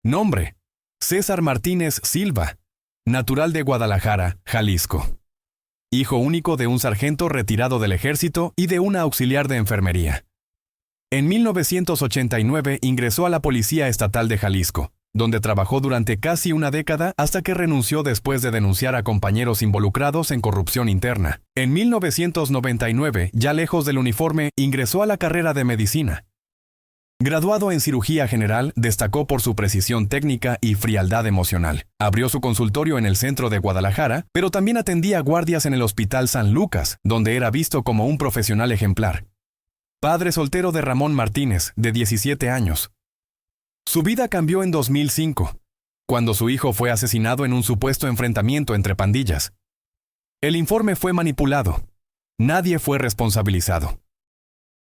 Nombre: César Martínez Silva, natural de Guadalajara, Jalisco. Hijo único de un sargento retirado del ejército y de una auxiliar de enfermería. En 1989 ingresó a la Policía Estatal de Jalisco, donde trabajó durante casi una década hasta que renunció después de denunciar a compañeros involucrados en corrupción interna. En 1999, ya lejos del uniforme, ingresó a la carrera de medicina. Graduado en cirugía general, destacó por su precisión técnica y frialdad emocional. Abrió su consultorio en el centro de Guadalajara, pero también atendía guardias en el Hospital San Lucas, donde era visto como un profesional ejemplar. Padre soltero de Ramón Martínez, de 17 años. Su vida cambió en 2005, cuando su hijo fue asesinado en un supuesto enfrentamiento entre pandillas. El informe fue manipulado. Nadie fue responsabilizado.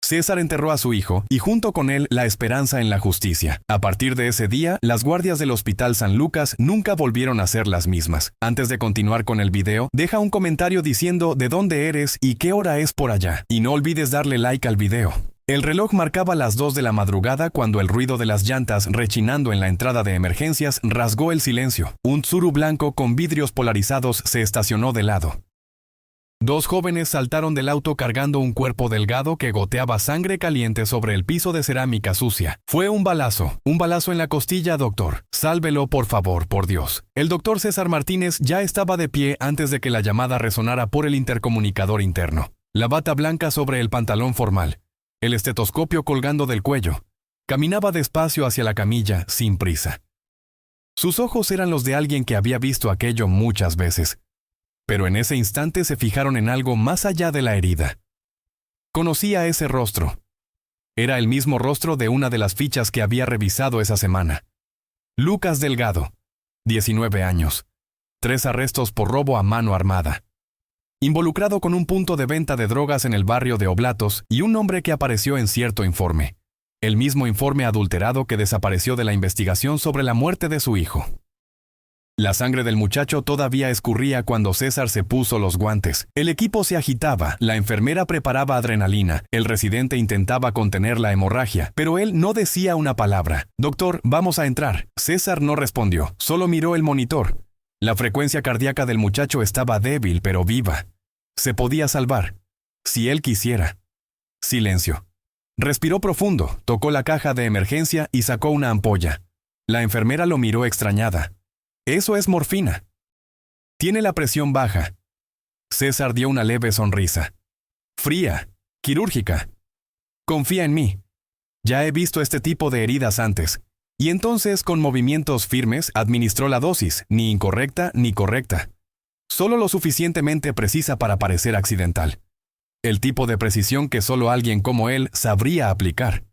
César enterró a su hijo y junto con él la esperanza en la justicia. A partir de ese día, las guardias del Hospital San Lucas nunca volvieron a ser las mismas. Antes de continuar con el video, deja un comentario diciendo de dónde eres y qué hora es por allá. Y no olvides darle like al video. El reloj marcaba las 2 de la madrugada cuando el ruido de las llantas rechinando en la entrada de emergencias rasgó el silencio. Un Tsuru blanco con vidrios polarizados se estacionó de lado. 2 jóvenes saltaron del auto cargando un cuerpo delgado que goteaba sangre caliente sobre el piso de cerámica sucia. Fue un balazo en la costilla, doctor. Sálvelo, por favor, por Dios. El doctor César Martínez ya estaba de pie antes de que la llamada resonara por el intercomunicador interno. La bata blanca sobre el pantalón formal, el estetoscopio colgando del cuello. Caminaba despacio hacia la camilla, sin prisa. Sus ojos eran los de alguien que había visto aquello muchas veces. Pero en ese instante se fijaron en algo más allá de la herida. Conocía ese rostro. Era el mismo rostro de una de las fichas que había revisado esa semana. Lucas Delgado, 19 años. 3 arrestos por robo a mano armada. Involucrado con un punto de venta de drogas en el barrio de Oblatos y un nombre que apareció en cierto informe. El mismo informe adulterado que desapareció de la investigación sobre la muerte de su hijo. La sangre del muchacho todavía escurría cuando César se puso los guantes. El equipo se agitaba, la enfermera preparaba adrenalina, el residente intentaba contener la hemorragia, pero él no decía una palabra. «Doctor, vamos a entrar». César no respondió, solo miró el monitor. La frecuencia cardíaca del muchacho estaba débil pero viva. Se podía salvar, si él quisiera. Silencio. Respiró profundo, tocó la caja de emergencia y sacó una ampolla. La enfermera lo miró extrañada. «Eso es morfina. Tiene la presión baja». César dio una leve sonrisa. «Fría, quirúrgica. Confía en mí. Ya he visto este tipo de heridas antes». Y entonces, con movimientos firmes, administró la dosis, ni incorrecta ni correcta. Solo lo suficientemente precisa para parecer accidental. El tipo de precisión que solo alguien como él sabría aplicar.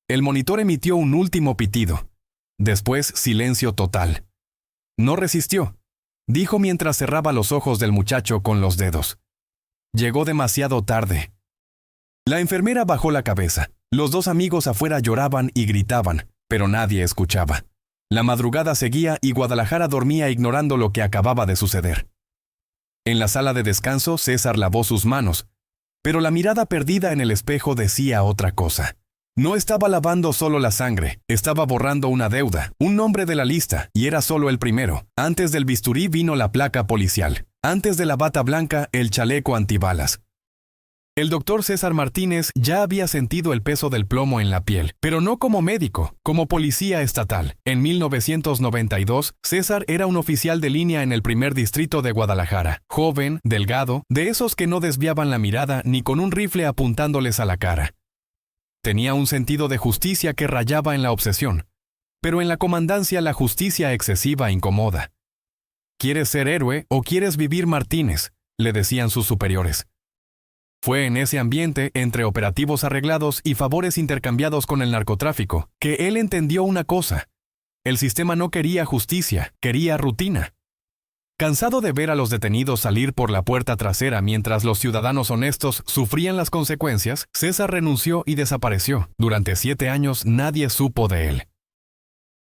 El monitor emitió un último pitido. Después, silencio total. No resistió, dijo mientras cerraba los ojos del muchacho con los dedos. Llegó demasiado tarde. La enfermera bajó la cabeza. Los 2 amigos afuera lloraban y gritaban, pero nadie escuchaba. La madrugada seguía y Guadalajara dormía ignorando lo que acababa de suceder. En la sala de descanso, César lavó sus manos, pero la mirada perdida en el espejo decía otra cosa. No estaba lavando solo la sangre, estaba borrando una deuda, un nombre de la lista, y era solo el primero. Antes del bisturí vino la placa policial. Antes de la bata blanca, el chaleco antibalas. El doctor César Martínez ya había sentido el peso del plomo en la piel, pero no como médico, como policía estatal. En 1992, César era un oficial de línea en el primer distrito de Guadalajara, joven, delgado, de esos que no desviaban la mirada ni con un rifle apuntándoles a la cara. Tenía un sentido de justicia que rayaba en la obsesión, pero en la comandancia la justicia excesiva incomoda. «¿Quieres ser héroe o quieres vivir, Martínez?», le decían sus superiores. Fue en ese ambiente, entre operativos arreglados y favores intercambiados con el narcotráfico, que él entendió una cosa. El sistema no quería justicia, quería rutina. Cansado de ver a los detenidos salir por la puerta trasera mientras los ciudadanos honestos sufrían las consecuencias, César renunció y desapareció. Durante 7 años nadie supo de él.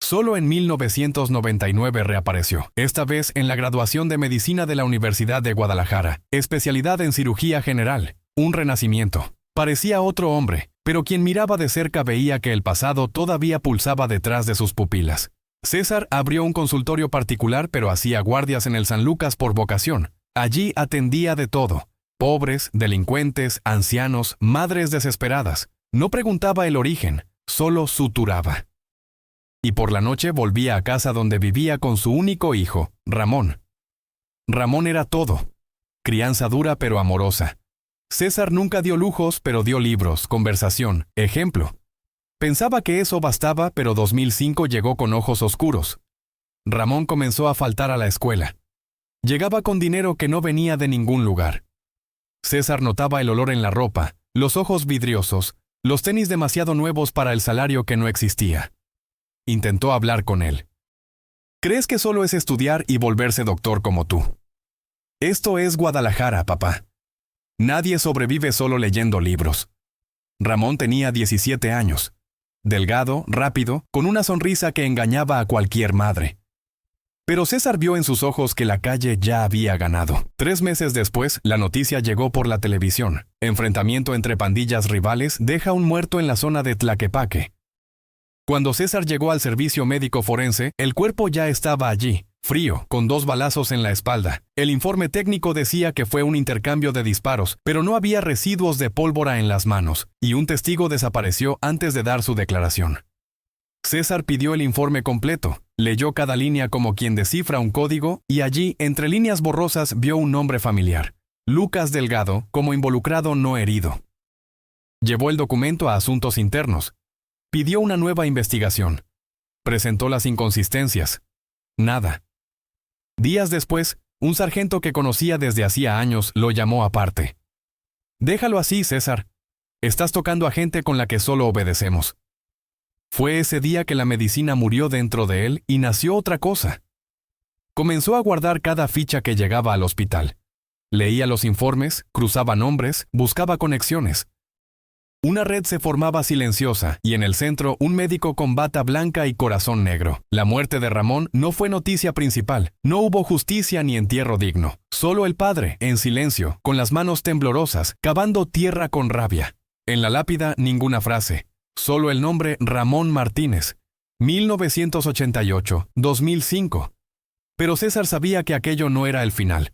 Solo en 1999 reapareció, esta vez en la graduación de medicina de la Universidad de Guadalajara, especialidad en cirugía general, un renacimiento. Parecía otro hombre, pero quien miraba de cerca veía que el pasado todavía pulsaba detrás de sus pupilas. César abrió un consultorio particular, pero hacía guardias en el San Lucas por vocación. Allí atendía de todo: pobres, delincuentes, ancianos, madres desesperadas. No preguntaba el origen, solo suturaba. Y por la noche volvía a casa donde vivía con su único hijo, Ramón. Ramón era todo. Crianza dura pero amorosa. César nunca dio lujos, pero dio libros, conversación, ejemplo. Pensaba que eso bastaba, pero 2005 llegó con ojos oscuros. Ramón comenzó a faltar a la escuela. Llegaba con dinero que no venía de ningún lugar. César notaba el olor en la ropa, los ojos vidriosos, los tenis demasiado nuevos para el salario que no existía. Intentó hablar con él. ¿Crees que solo es estudiar y volverse doctor como tú? Esto es Guadalajara, papá. Nadie sobrevive solo leyendo libros. Ramón tenía 17 años. Delgado, rápido, con una sonrisa que engañaba a cualquier madre. Pero César vio en sus ojos que la calle ya había ganado. 3 meses después, la noticia llegó por la televisión. Enfrentamiento entre pandillas rivales deja un muerto en la zona de Tlaquepaque. Cuando César llegó al servicio médico forense, el cuerpo ya estaba allí, frío, con 2 balazos en la espalda. El informe técnico decía que fue un intercambio de disparos, pero no había residuos de pólvora en las manos, y un testigo desapareció antes de dar su declaración. César pidió el informe completo, leyó cada línea como quien descifra un código, y allí, entre líneas borrosas, vio un nombre familiar: Lucas Delgado, como involucrado no herido. Llevó el documento a Asuntos Internos. Pidió una nueva investigación. Presentó las inconsistencias. Nada. Días después, un sargento que conocía desde hacía años lo llamó aparte. «Déjalo así, César. Estás tocando a gente con la que solo obedecemos». Fue ese día que la medicina murió dentro de él y nació otra cosa. Comenzó a guardar cada ficha que llegaba al hospital. Leía los informes, cruzaba nombres, buscaba conexiones. Una red se formaba silenciosa, y en el centro un médico con bata blanca y corazón negro. La muerte de Ramón no fue noticia principal. No hubo justicia ni entierro digno. Solo el padre, en silencio, con las manos temblorosas, cavando tierra con rabia. En la lápida, ninguna frase. Solo el nombre Ramón Martínez. 1988-2005. Pero César sabía que aquello no era el final.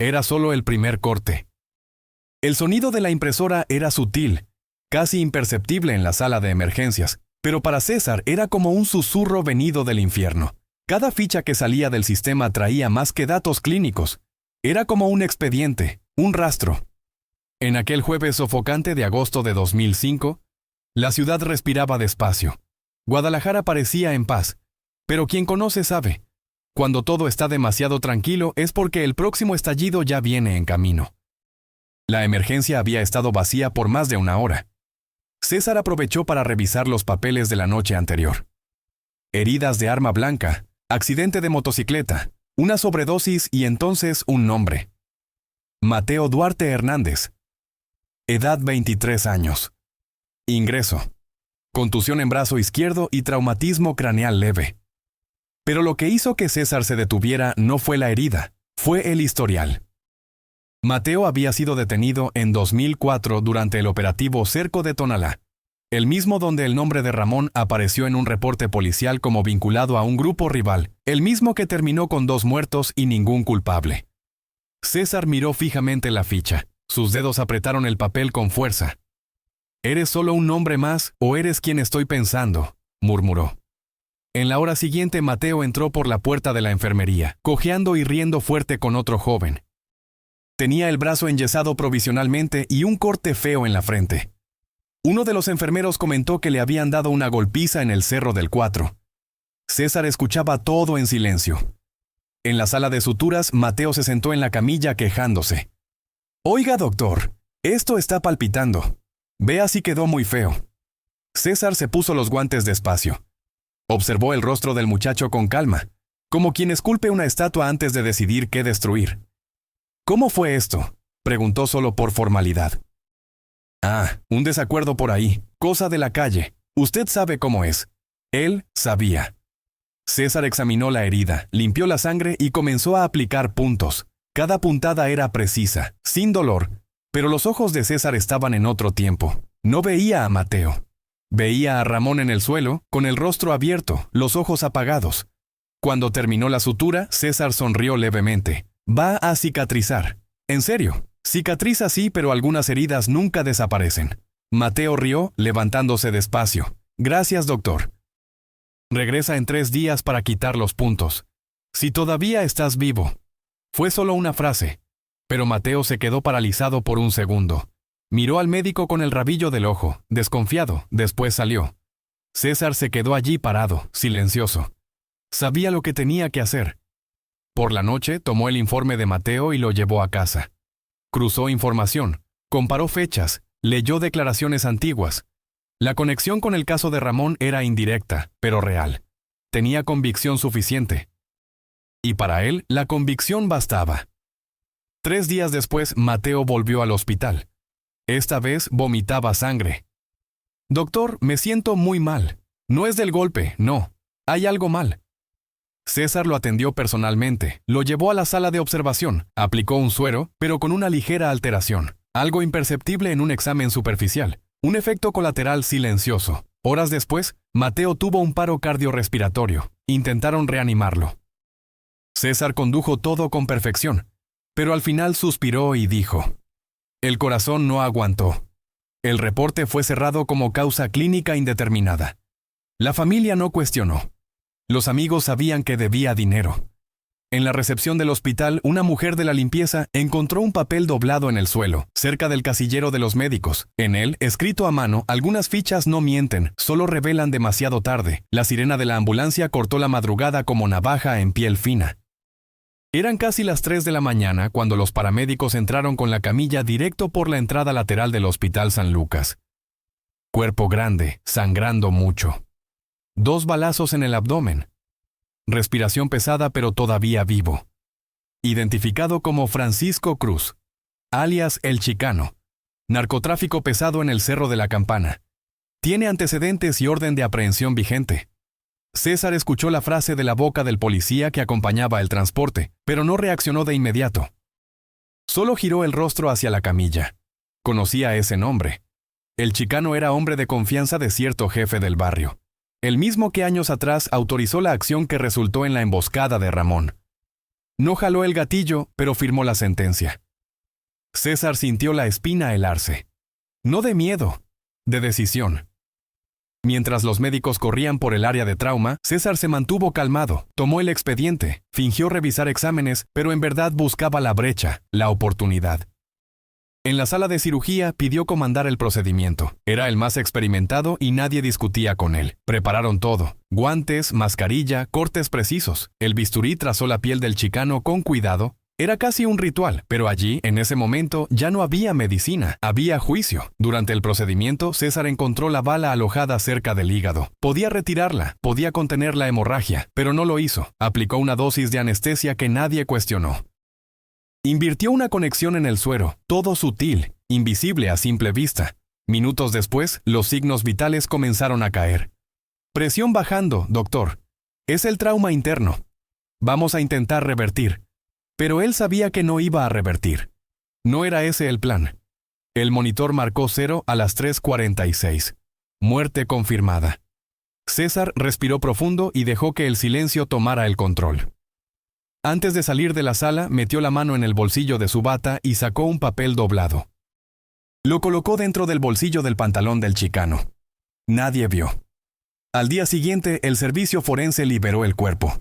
Era solo el primer corte. El sonido de la impresora era sutil, casi imperceptible en la sala de emergencias, pero para César era como un susurro venido del infierno. Cada ficha que salía del sistema traía más que datos clínicos. Era como un expediente, un rastro. En aquel jueves sofocante de agosto de 2005, la ciudad respiraba despacio. Guadalajara parecía en paz, pero quien conoce sabe. Cuando todo está demasiado tranquilo es porque el próximo estallido ya viene en camino. La emergencia había estado vacía por más de una hora. César aprovechó para revisar los papeles de la noche anterior. Heridas de arma blanca, accidente de motocicleta, una sobredosis y entonces un nombre. Mateo Duarte Hernández. Edad 23 años. Ingreso. Contusión en brazo izquierdo y traumatismo craneal leve. Pero lo que hizo que César se detuviera no fue la herida, fue el historial. Mateo había sido detenido en 2004 durante el operativo Cerco de Tonalá, el mismo donde el nombre de Ramón apareció en un reporte policial como vinculado a un grupo rival, el mismo que terminó con 2 muertos y ningún culpable. César miró fijamente la ficha. Sus dedos apretaron el papel con fuerza. «¿Eres solo un nombre más o eres quien estoy pensando?», murmuró. En la hora siguiente Mateo entró por la puerta de la enfermería, cojeando y riendo fuerte con otro joven. Tenía el brazo enyesado provisionalmente y un corte feo en la frente. Uno de los enfermeros comentó que le habían dado una golpiza en el Cerro del 4. César escuchaba todo en silencio. En la sala de suturas, Mateo se sentó en la camilla quejándose. «Oiga, doctor, esto está palpitando. Vea si quedó muy feo». César se puso los guantes despacio. Observó el rostro del muchacho con calma, como quien esculpe una estatua antes de decidir qué destruir. «¿Cómo fue esto?», preguntó solo por formalidad. «Ah, un desacuerdo por ahí, cosa de la calle. Usted sabe cómo es». Él sabía. César examinó la herida, limpió la sangre y comenzó a aplicar puntos. Cada puntada era precisa, sin dolor, pero los ojos de César estaban en otro tiempo. No veía a Mateo. Veía a Ramón en el suelo, con el rostro abierto, los ojos apagados. Cuando terminó la sutura, César sonrió levemente. Va a cicatrizar. En serio, cicatriza sí, pero algunas heridas nunca desaparecen. Mateo rió, levantándose despacio. Gracias, doctor. Regresa en 3 días para quitar los puntos. Si todavía estás vivo. Fue solo una frase. Pero Mateo se quedó paralizado por un segundo. Miró al médico con el rabillo del ojo, desconfiado, después salió. César se quedó allí parado, silencioso. Sabía lo que tenía que hacer. Por la noche tomó el informe de Mateo y lo llevó a casa. Cruzó información, comparó fechas, leyó declaraciones antiguas. La conexión con el caso de Ramón era indirecta, pero real. Tenía convicción suficiente. Y para él, la convicción bastaba. 3 días después, Mateo volvió al hospital. Esta vez vomitaba sangre. Doctor, me siento muy mal. No es del golpe, no. Hay algo mal. César lo atendió personalmente, lo llevó a la sala de observación, aplicó un suero, pero con una ligera alteración. Algo imperceptible en un examen superficial. Un efecto colateral silencioso. Horas después, Mateo tuvo un paro cardiorrespiratorio. Intentaron reanimarlo. César condujo todo con perfección, pero al final suspiró y dijo: el corazón no aguantó. El reporte fue cerrado como causa clínica indeterminada. La familia no cuestionó. Los amigos sabían que debía dinero. En la recepción del hospital, una mujer de la limpieza encontró un papel doblado en el suelo, cerca del casillero de los médicos. En él, escrito a mano, algunas fichas no mienten, solo revelan demasiado tarde. La sirena de la ambulancia cortó la madrugada como navaja en piel fina. Eran casi las 3 de la mañana cuando los paramédicos entraron con la camilla directo por la entrada lateral del Hospital San Lucas. Cuerpo grande, sangrando mucho. 2 balazos en el abdomen. Respiración pesada pero todavía vivo. Identificado como Francisco Cruz, alias El Chicano. Narcotráfico pesado en el Cerro de la Campana. Tiene antecedentes y orden de aprehensión vigente. César escuchó la frase de la boca del policía que acompañaba el transporte, pero no reaccionó de inmediato. Solo giró el rostro hacia la camilla. Conocía ese nombre. El Chicano era hombre de confianza de cierto jefe del barrio. El mismo que años atrás autorizó la acción que resultó en la emboscada de Ramón. No jaló el gatillo, pero firmó la sentencia. César sintió la espina helarse. No de miedo, de decisión. Mientras los médicos corrían por el área de trauma, César se mantuvo calmado, tomó el expediente, fingió revisar exámenes, pero en verdad buscaba la brecha, la oportunidad. En la sala de cirugía pidió comandar el procedimiento. Era el más experimentado y nadie discutía con él. Prepararon todo: guantes, mascarilla, cortes precisos. El bisturí trazó la piel del Chicano con cuidado. Era casi un ritual, pero allí, en ese momento, ya no había medicina, había juicio. Durante el procedimiento, César encontró la bala alojada cerca del hígado. Podía retirarla, podía contener la hemorragia, pero no lo hizo. Aplicó una dosis de anestesia que nadie cuestionó. Invirtió una conexión en el suero, todo sutil, invisible a simple vista. Minutos después, los signos vitales comenzaron a caer. Presión bajando, doctor. Es el trauma interno. Vamos a intentar revertir. Pero él sabía que no iba a revertir. No era ese el plan. El monitor marcó 0 a las 3:46. Muerte confirmada. César respiró profundo y dejó que el silencio tomara el control. Antes de salir de la sala, metió la mano en el bolsillo de su bata y sacó un papel doblado. Lo colocó dentro del bolsillo del pantalón del Chicano. Nadie vio. Al día siguiente, el servicio forense liberó el cuerpo.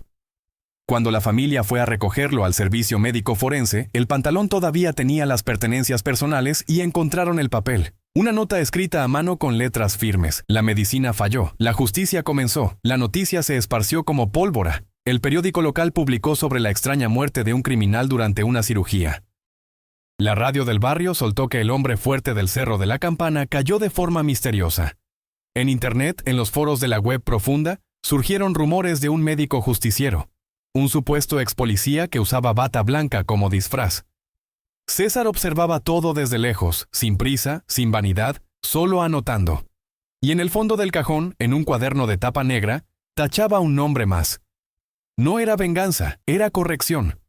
Cuando la familia fue a recogerlo al servicio médico forense, el pantalón todavía tenía las pertenencias personales y encontraron el papel. Una nota escrita a mano con letras firmes. La medicina falló. La justicia comenzó. La noticia se esparció como pólvora. El periódico local publicó sobre la extraña muerte de un criminal durante una cirugía. La radio del barrio soltó que el hombre fuerte del Cerro de la Campana cayó de forma misteriosa. En Internet, en los foros de la web profunda, surgieron rumores de un médico justiciero. Un supuesto ex policía que usaba bata blanca como disfraz. César observaba todo desde lejos, sin prisa, sin vanidad, solo anotando. Y en el fondo del cajón, en un cuaderno de tapa negra, tachaba un nombre más. No era venganza, era corrección.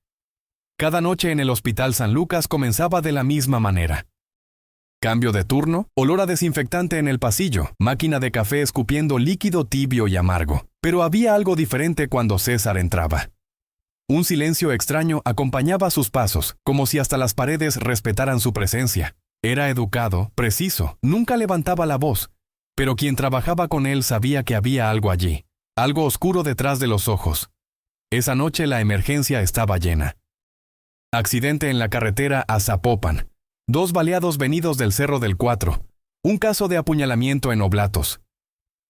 Cada noche en el Hospital San Lucas comenzaba de la misma manera. Cambio de turno, olor a desinfectante en el pasillo, máquina de café escupiendo líquido tibio y amargo. Pero había algo diferente cuando César entraba. Un silencio extraño acompañaba sus pasos, como si hasta las paredes respetaran su presencia. Era educado, preciso, nunca levantaba la voz, pero quien trabajaba con él sabía que había algo allí, algo oscuro detrás de los ojos. Esa noche la emergencia estaba llena. Accidente en la carretera a Zapopan. 2 baleados venidos del Cerro del Cuatro. Un caso de apuñalamiento en Oblatos.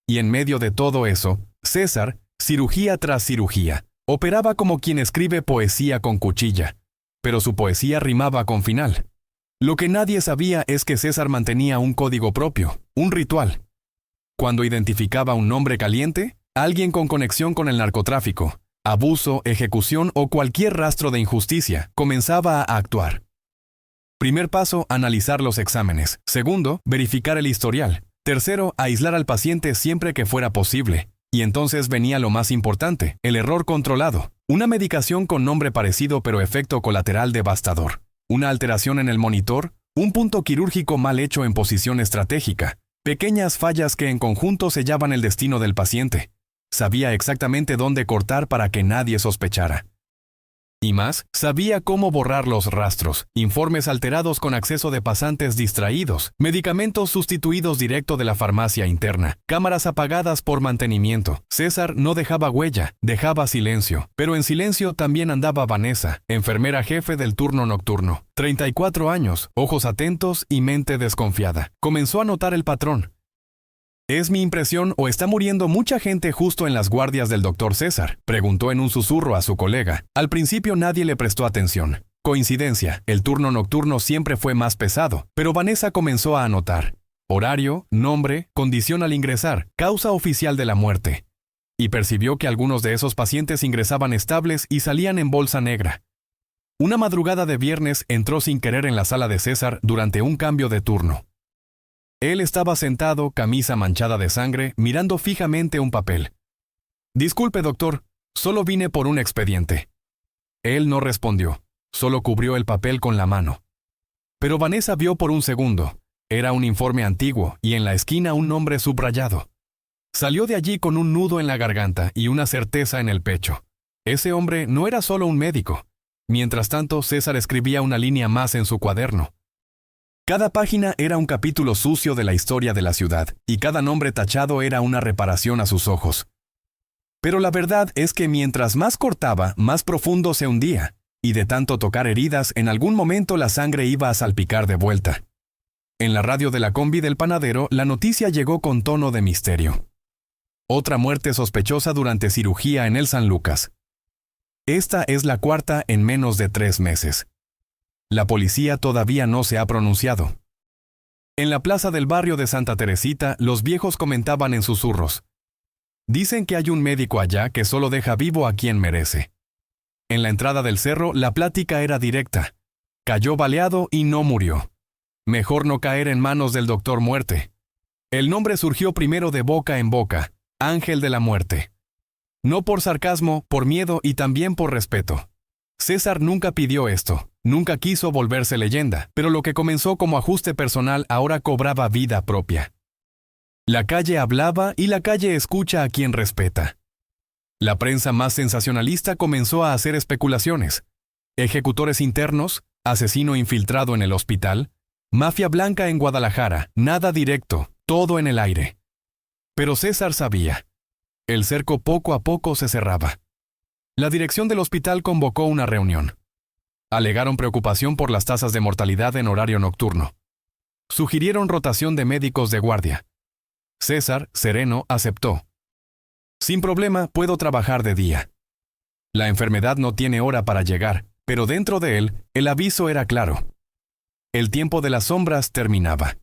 Y en medio de todo eso, César, cirugía tras cirugía, operaba como quien escribe poesía con cuchilla, pero su poesía rimaba con final. Lo que nadie sabía es que César mantenía un código propio, un ritual. Cuando identificaba un nombre caliente, alguien con conexión con el narcotráfico, abuso, ejecución o cualquier rastro de injusticia, comenzaba a actuar. Primer paso, analizar los exámenes. Segundo, verificar el historial. Tercero, aislar al paciente siempre que fuera posible. Y entonces venía lo más importante, el error controlado. Una medicación con nombre parecido pero efecto colateral devastador. Una alteración en el monitor, un punto quirúrgico mal hecho en posición estratégica. Pequeñas fallas que en conjunto sellaban el destino del paciente. Sabía exactamente dónde cortar para que nadie sospechara. Y más, sabía cómo borrar los rastros, informes alterados con acceso de pasantes distraídos, medicamentos sustituidos directo de la farmacia interna, cámaras apagadas por mantenimiento. César no dejaba huella, dejaba silencio, pero en silencio también andaba Vanessa, enfermera jefe del turno nocturno. 34 años, ojos atentos y mente desconfiada. Comenzó a notar el patrón. ¿Es mi impresión o está muriendo mucha gente justo en las guardias del doctor César?, preguntó en un susurro a su colega. Al principio nadie le prestó atención. Coincidencia, el turno nocturno siempre fue más pesado, pero Vanessa comenzó a anotar. Horario, nombre, condición al ingresar, causa oficial de la muerte. Y percibió que algunos de esos pacientes ingresaban estables y salían en bolsa negra. Una madrugada de viernes entró sin querer en la sala de César durante un cambio de turno. Él estaba sentado, camisa manchada de sangre, mirando fijamente un papel. «Disculpe, doctor, solo vine por un expediente». Él no respondió, solo cubrió el papel con la mano. Pero Vanessa vio por un segundo. Era un informe antiguo y en la esquina un nombre subrayado. Salió de allí con un nudo en la garganta y una certeza en el pecho. Ese hombre no era solo un médico. Mientras tanto, César escribía una línea más en su cuaderno. Cada página era un capítulo sucio de la historia de la ciudad, y cada nombre tachado era una reparación a sus ojos. Pero la verdad es que mientras más cortaba, más profundo se hundía, y de tanto tocar heridas, en algún momento la sangre iba a salpicar de vuelta. En la radio de la combi del panadero, la noticia llegó con tono de misterio. Otra muerte sospechosa durante cirugía en el San Lucas. Esta es la 4ª en menos de 3 meses. La policía todavía no se ha pronunciado. En la plaza del barrio de Santa Teresita, los viejos comentaban en susurros. Dicen que hay un médico allá que solo deja vivo a quien merece. En la entrada del cerro, la plática era directa. Cayó baleado y no murió. Mejor no caer en manos del doctor Muerte. El nombre surgió primero de boca en boca, Ángel de la Muerte. No por sarcasmo, por miedo y también por respeto. César nunca pidió esto, nunca quiso volverse leyenda, pero lo que comenzó como ajuste personal ahora cobraba vida propia. La calle hablaba y la calle escucha a quien respeta. La prensa más sensacionalista comenzó a hacer especulaciones. Ejecutores internos, asesino infiltrado en el hospital, mafia blanca en Guadalajara, nada directo, todo en el aire. Pero César sabía. El cerco poco a poco se cerraba. La dirección del hospital convocó una reunión. Alegaron preocupación por las tasas de mortalidad en horario nocturno. Sugirieron rotación de médicos de guardia. César, sereno, aceptó. Sin problema, puedo trabajar de día. La enfermedad no tiene hora para llegar, pero dentro de él, el aviso era claro. El tiempo de las sombras terminaba.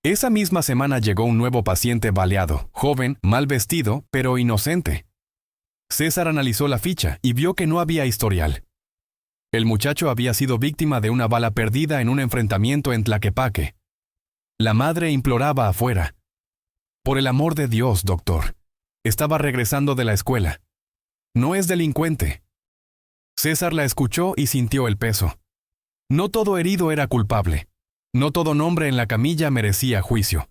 Esa misma semana llegó un nuevo paciente baleado, joven, mal vestido, pero inocente. César analizó la ficha y vio que no había historial. El muchacho había sido víctima de una bala perdida en un enfrentamiento en Tlaquepaque. La madre imploraba afuera. «Por el amor de Dios, doctor. Estaba regresando de la escuela. No es delincuente». César la escuchó y sintió el peso. No todo herido era culpable. No todo nombre en la camilla merecía juicio.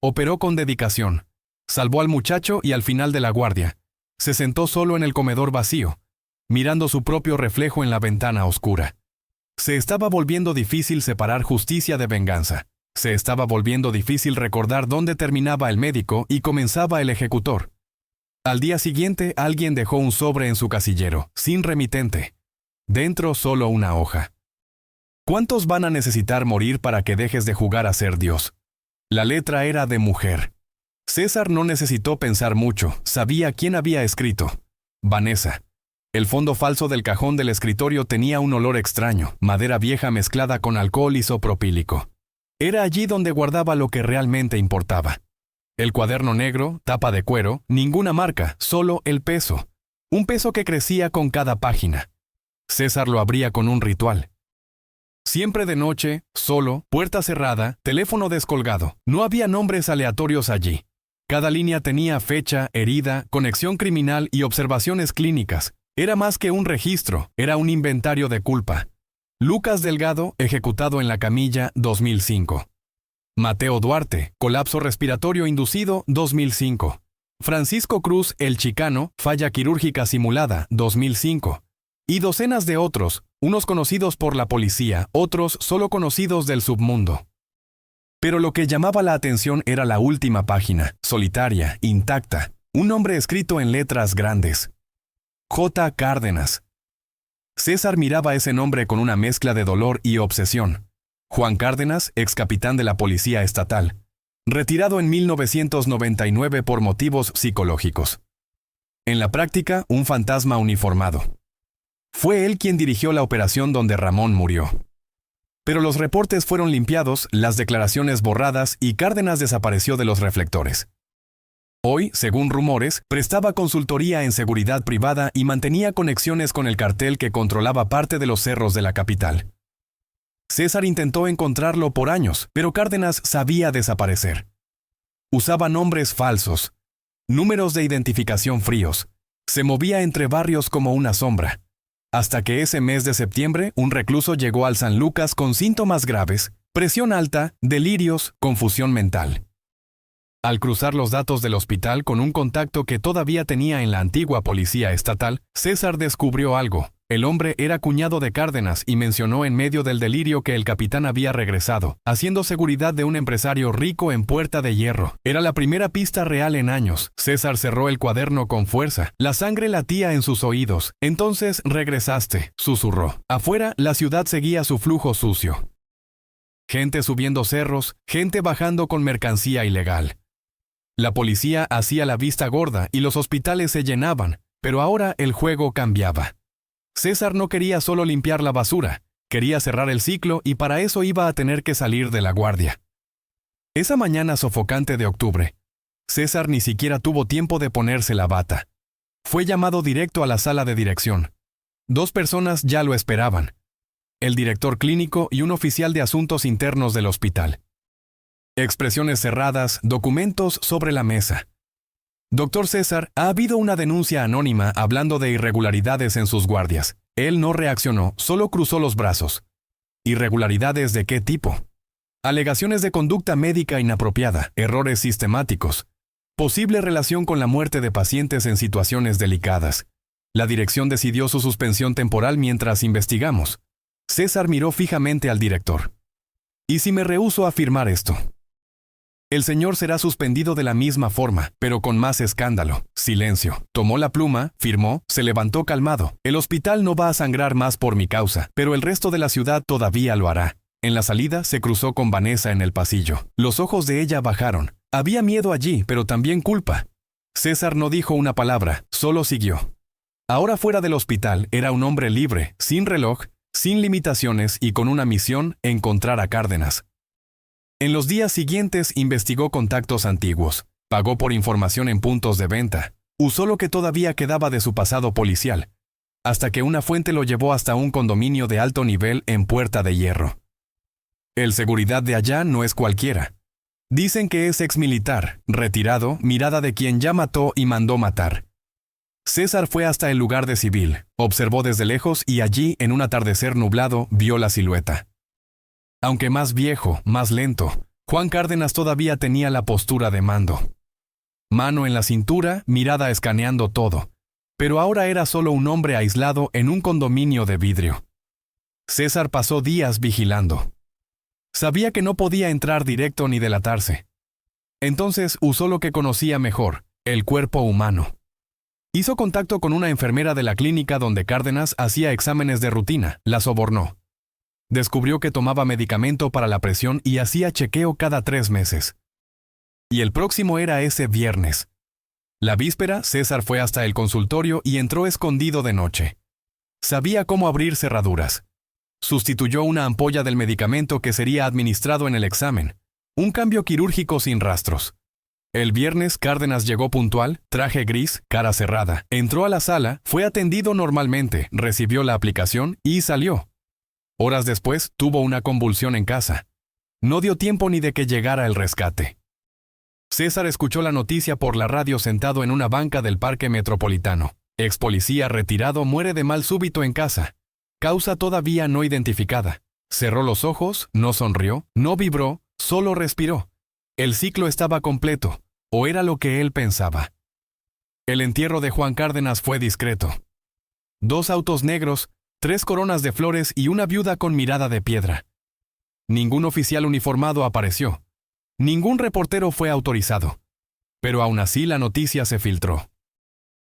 Operó con dedicación. Salvó al muchacho y al final de la guardia. Se sentó solo en el comedor vacío, mirando su propio reflejo en la ventana oscura. Se estaba volviendo difícil separar justicia de venganza. Se estaba volviendo difícil recordar dónde terminaba el médico y comenzaba el ejecutor. Al día siguiente, alguien dejó un sobre en su casillero, sin remitente. Dentro solo una hoja. ¿Cuántos van a necesitar morir para que dejes de jugar a ser Dios? La letra era de mujer. César no necesitó pensar mucho, sabía quién había escrito. Vanessa. El fondo falso del cajón del escritorio tenía un olor extraño, madera vieja mezclada con alcohol isopropílico. Era allí donde guardaba lo que realmente importaba. El cuaderno negro, tapa de cuero, ninguna marca, solo el peso. Un peso que crecía con cada página. César lo abría con un ritual. Siempre de noche, solo, puerta cerrada, teléfono descolgado. No había nombres aleatorios allí. Cada línea tenía fecha, herida, conexión criminal y observaciones clínicas. Era más que un registro, era un inventario de culpa. Lucas Delgado, ejecutado en la camilla, 2005. Mateo Duarte, colapso respiratorio inducido, 2005. Francisco Cruz, el chicano, falla quirúrgica simulada, 2005. Y docenas de otros, unos conocidos por la policía, otros solo conocidos del submundo. Pero lo que llamaba la atención era la última página, solitaria, intacta, un nombre escrito en letras grandes. J. Cárdenas. César miraba ese nombre con una mezcla de dolor y obsesión. Juan Cárdenas, ex capitán de la Policía Estatal, retirado en 1999 por motivos psicológicos. En la práctica, un fantasma uniformado. Fue él quien dirigió la operación donde Ramón murió. Pero los reportes fueron limpiados, las declaraciones borradas y Cárdenas desapareció de los reflectores. Hoy, según rumores, prestaba consultoría en seguridad privada y mantenía conexiones con el cartel que controlaba parte de los cerros de la capital. César intentó encontrarlo por años, pero Cárdenas sabía desaparecer. Usaba nombres falsos, números de identificación fríos. Se movía entre barrios como una sombra. Hasta que ese mes de septiembre, un recluso llegó al San Lucas con síntomas graves, presión alta, delirios, confusión mental. Al cruzar los datos del hospital con un contacto que todavía tenía en la antigua policía estatal, César descubrió algo. El hombre era cuñado de Cárdenas y mencionó en medio del delirio que el capitán había regresado, haciendo seguridad de un empresario rico en Puerta de Hierro. Era la primera pista real en años. César cerró el cuaderno con fuerza. La sangre latía en sus oídos. Entonces regresaste, susurró. Afuera, la ciudad seguía su flujo sucio. Gente subiendo cerros, gente bajando con mercancía ilegal. La policía hacía la vista gorda y los hospitales se llenaban, pero ahora el juego cambiaba. César no quería solo limpiar la basura, quería cerrar el ciclo y para eso iba a tener que salir de la guardia. Esa mañana sofocante de octubre, César ni siquiera tuvo tiempo de ponerse la bata. Fue llamado directo a la sala de dirección. 2 personas ya lo esperaban: el director clínico y un oficial de asuntos internos del hospital. Expresiones cerradas, documentos sobre la mesa. Doctor César, ha habido una denuncia anónima hablando de irregularidades en sus guardias. Él no reaccionó, solo cruzó los brazos. ¿Irregularidades de qué tipo? Alegaciones de conducta médica inapropiada, errores sistemáticos, posible relación con la muerte de pacientes en situaciones delicadas. La dirección decidió su suspensión temporal mientras investigamos. César miró fijamente al director. ¿Y si me rehúso a firmar esto? El señor será suspendido de la misma forma, pero con más escándalo. Silencio. Tomó la pluma, firmó, se levantó calmado. El hospital no va a sangrar más por mi causa, pero el resto de la ciudad todavía lo hará. En la salida se cruzó con Vanessa en el pasillo. Los ojos de ella bajaron. Había miedo allí, pero también culpa. César no dijo una palabra, solo siguió. Ahora fuera del hospital, era un hombre libre, sin reloj, sin limitaciones y con una misión: encontrar a Cárdenas. En los días siguientes investigó contactos antiguos, pagó por información en puntos de venta, usó lo que todavía quedaba de su pasado policial, hasta que una fuente lo llevó hasta un condominio de alto nivel en Puerta de Hierro. El seguridad de allá no es cualquiera. Dicen que es exmilitar, retirado, mirada de quien ya mató y mandó matar. César fue hasta el lugar de civil, observó desde lejos y allí, en un atardecer nublado, vio la silueta. Aunque más viejo, más lento, Juan Cárdenas todavía tenía la postura de mando. Mano en la cintura, mirada escaneando todo. Pero ahora era solo un hombre aislado en un condominio de vidrio. César pasó días vigilando. Sabía que no podía entrar directo ni delatarse. Entonces usó lo que conocía mejor, el cuerpo humano. Hizo contacto con una enfermera de la clínica donde Cárdenas hacía exámenes de rutina, la sobornó. Descubrió que tomaba medicamento para la presión y hacía chequeo cada 3 meses. Y el próximo era ese viernes. La víspera, César fue hasta el consultorio y entró escondido de noche. Sabía cómo abrir cerraduras. Sustituyó una ampolla del medicamento que sería administrado en el examen. Un cambio quirúrgico sin rastros. El viernes, Cárdenas llegó puntual, traje gris, cara cerrada. Entró a la sala, fue atendido normalmente, recibió la aplicación y salió. Horas después, tuvo una convulsión en casa. No dio tiempo ni de que llegara el rescate. César escuchó la noticia por la radio sentado en una banca del Parque Metropolitano. Ex policía retirado muere de mal súbito en casa. Causa todavía no identificada. Cerró los ojos, no sonrió, no vibró, solo respiró. El ciclo estaba completo, o era lo que él pensaba. El entierro de Juan Cárdenas fue discreto. 2 autos negros, 3 coronas de flores y una viuda con mirada de piedra. Ningún oficial uniformado apareció. Ningún reportero fue autorizado. Pero aún así la noticia se filtró.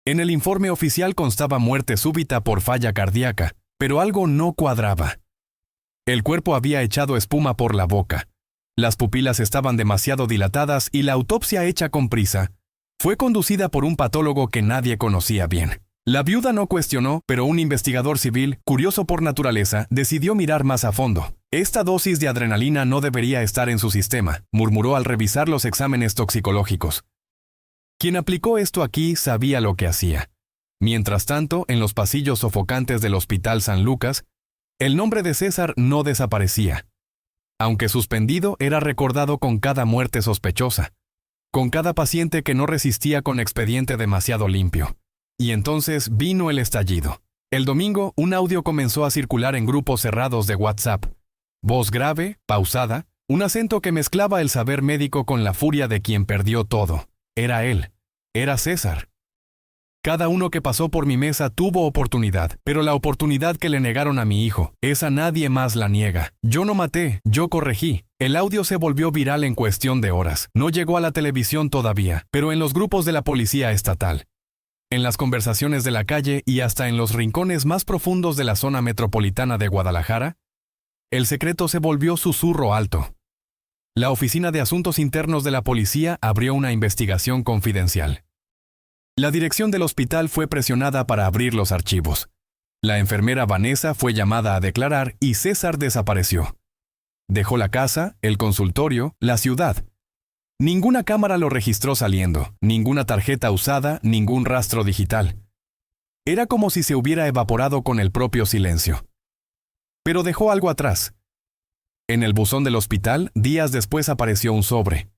En el informe oficial constaba muerte súbita por falla cardíaca, pero algo no cuadraba. El cuerpo había echado espuma por la boca. Las pupilas estaban demasiado dilatadas y la autopsia hecha con prisa fue conducida por un patólogo que nadie conocía bien. La viuda no cuestionó, pero un investigador civil, curioso por naturaleza, decidió mirar más a fondo. Esta dosis de adrenalina no debería estar en su sistema, murmuró al revisar los exámenes toxicológicos. Quien aplicó esto aquí sabía lo que hacía. Mientras tanto, en los pasillos sofocantes del Hospital San Lucas, el nombre de César no desaparecía. Aunque suspendido, era recordado con cada muerte sospechosa, con cada paciente que no resistía con expediente demasiado limpio. Y entonces vino el estallido. El domingo, un audio comenzó a circular en grupos cerrados de WhatsApp. Voz grave, pausada, un acento que mezclaba el saber médico con la furia de quien perdió todo. Era él. Era César. Cada uno que pasó por mi mesa tuvo oportunidad, pero la oportunidad que le negaron a mi hijo, esa nadie más la niega. Yo no maté, yo corregí. El audio se volvió viral en cuestión de horas. No llegó a la televisión todavía, pero en los grupos de la policía estatal, en las conversaciones de la calle y hasta en los rincones más profundos de la zona metropolitana de Guadalajara, el secreto se volvió susurro alto. La Oficina de Asuntos Internos de la Policía abrió una investigación confidencial. La dirección del hospital fue presionada para abrir los archivos. La enfermera Vanessa fue llamada a declarar y César desapareció. Dejó la casa, el consultorio, la ciudad. Ninguna cámara lo registró saliendo, ninguna tarjeta usada, ningún rastro digital. Era como si se hubiera evaporado con el propio silencio. Pero dejó algo atrás. En el buzón del hospital, días después apareció un sobre.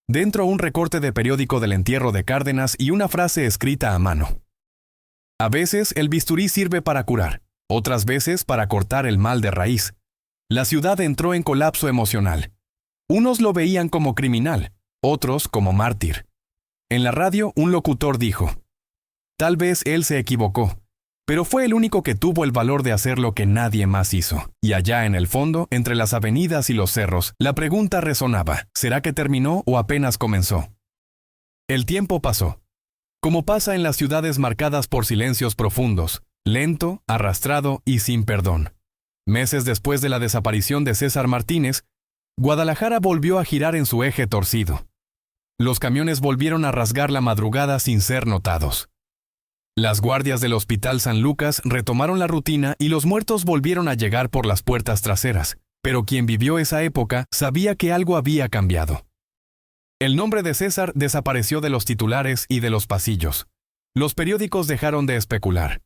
Dentro un recorte de periódico del entierro de Cárdenas y una frase escrita a mano. A veces el bisturí sirve para curar, otras veces para cortar el mal de raíz. La ciudad entró en colapso emocional. Unos lo veían como criminal, otros como mártir. En la radio, un locutor dijo: tal vez él se equivocó, pero fue el único que tuvo el valor de hacer lo que nadie más hizo. Y allá en el fondo, entre las avenidas y los cerros, la pregunta resonaba: ¿será que terminó o apenas comenzó? El tiempo pasó. Como pasa en las ciudades marcadas por silencios profundos, lento, arrastrado y sin perdón. Meses después de la desaparición de César Martínez, Guadalajara volvió a girar en su eje torcido. Los camiones volvieron a rasgar la madrugada sin ser notados. Las guardias del Hospital San Lucas retomaron la rutina y los muertos volvieron a llegar por las puertas traseras, pero quien vivió esa época sabía que algo había cambiado. El nombre de César desapareció de los titulares y de los pasillos. Los periódicos dejaron de especular.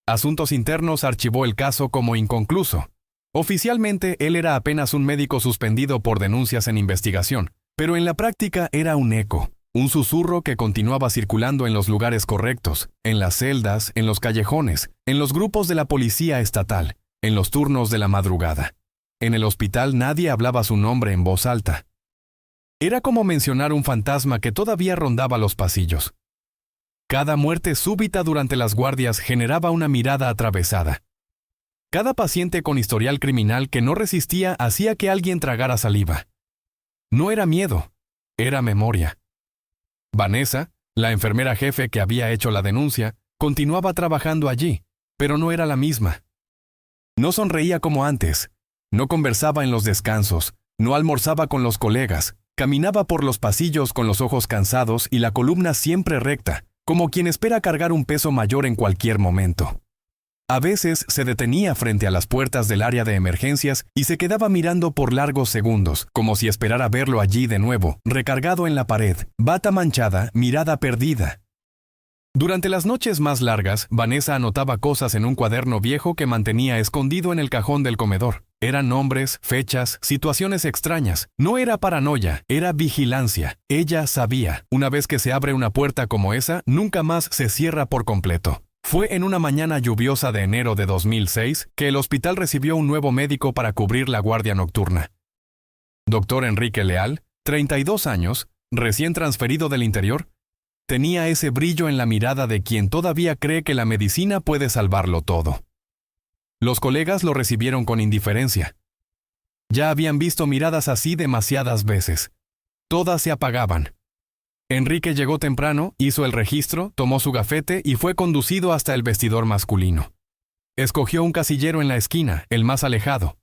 Asuntos Internos archivó el caso como inconcluso. Oficialmente, él era apenas un médico suspendido por denuncias en investigación, pero en la práctica era un eco, un susurro que continuaba circulando en los lugares correctos, en las celdas, en los callejones, en los grupos de la policía estatal, en los turnos de la madrugada. en el hospital nadie hablaba su nombre en voz alta. Era como mencionar un fantasma que todavía rondaba los pasillos. Cada muerte súbita durante las guardias generaba una mirada atravesada. Cada paciente con historial criminal que no resistía hacía que alguien tragara saliva. No era miedo, era memoria. Vanessa, la enfermera jefe que había hecho la denuncia, continuaba trabajando allí, pero no era la misma. No sonreía como antes, no conversaba en los descansos, no almorzaba con los colegas, caminaba por los pasillos con los ojos cansados y la columna siempre recta, como quien espera cargar un peso mayor en cualquier momento. A veces se detenía frente a las puertas del área de emergencias y se quedaba mirando por largos segundos, como si esperara verlo allí de nuevo, recargado en la pared, bata manchada, mirada perdida. Durante las noches más largas, Vanessa anotaba cosas en un cuaderno viejo que mantenía escondido en el cajón del comedor. Eran nombres, fechas, situaciones extrañas. No era paranoia, era vigilancia. Ella sabía, una vez que se abre una puerta como esa, nunca más se cierra por completo. Fue en una mañana lluviosa de enero de 2006 que el hospital recibió un nuevo médico para cubrir la guardia nocturna. Dr. Enrique Leal, 32 años, recién transferido del interior, tenía ese brillo en la mirada de quien todavía cree que la medicina puede salvarlo todo. Los colegas lo recibieron con indiferencia. Ya habían visto miradas así demasiadas veces. Todas se apagaban. Enrique llegó temprano, hizo el registro, tomó su gafete y fue conducido hasta el vestidor masculino. Escogió un casillero en la esquina, el más alejado.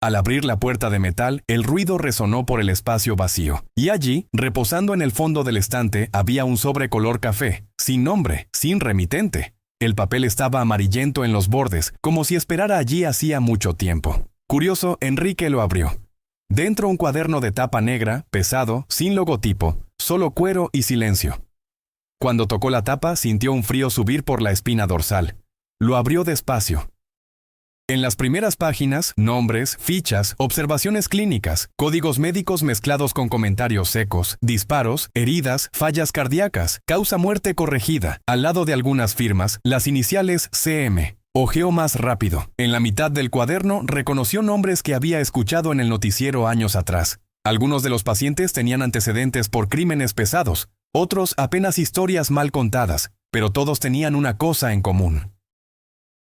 Al abrir la puerta de metal, el ruido resonó por el espacio vacío, y allí, reposando en el fondo del estante, había un sobre color café, sin nombre, sin remitente. El papel estaba amarillento en los bordes, como si esperara allí hacía mucho tiempo. Curioso, Enrique lo abrió. Dentro un cuaderno de tapa negra, pesado, sin logotipo, solo cuero y silencio. Cuando tocó la tapa, sintió un frío subir por la espina dorsal. Lo abrió despacio. En las primeras páginas, nombres, fichas, observaciones clínicas, códigos médicos mezclados con comentarios secos, disparos, heridas, fallas cardíacas, causa muerte corregida. Al lado de algunas firmas, las iniciales CM. Ojeó más rápido. En la mitad del cuaderno reconoció nombres que había escuchado en el noticiero años atrás. Algunos de los pacientes tenían antecedentes por crímenes pesados, otros apenas historias mal contadas, pero todos tenían una cosa en común.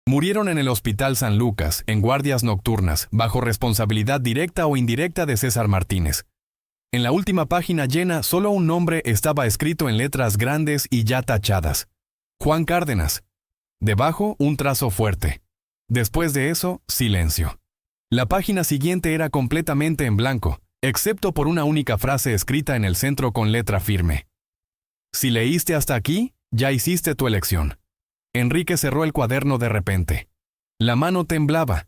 Murieron en el Hospital San Lucas, en guardias nocturnas, bajo responsabilidad directa o indirecta de César Martínez. En la última página llena, solo un nombre estaba escrito en letras grandes y ya tachadas. Juan Cárdenas. Debajo, un trazo fuerte. Después de eso, silencio. La página siguiente era completamente en blanco, excepto por una única frase escrita en el centro con letra firme. Si leíste hasta aquí, ya hiciste tu elección. Enrique cerró el cuaderno de repente. La mano temblaba.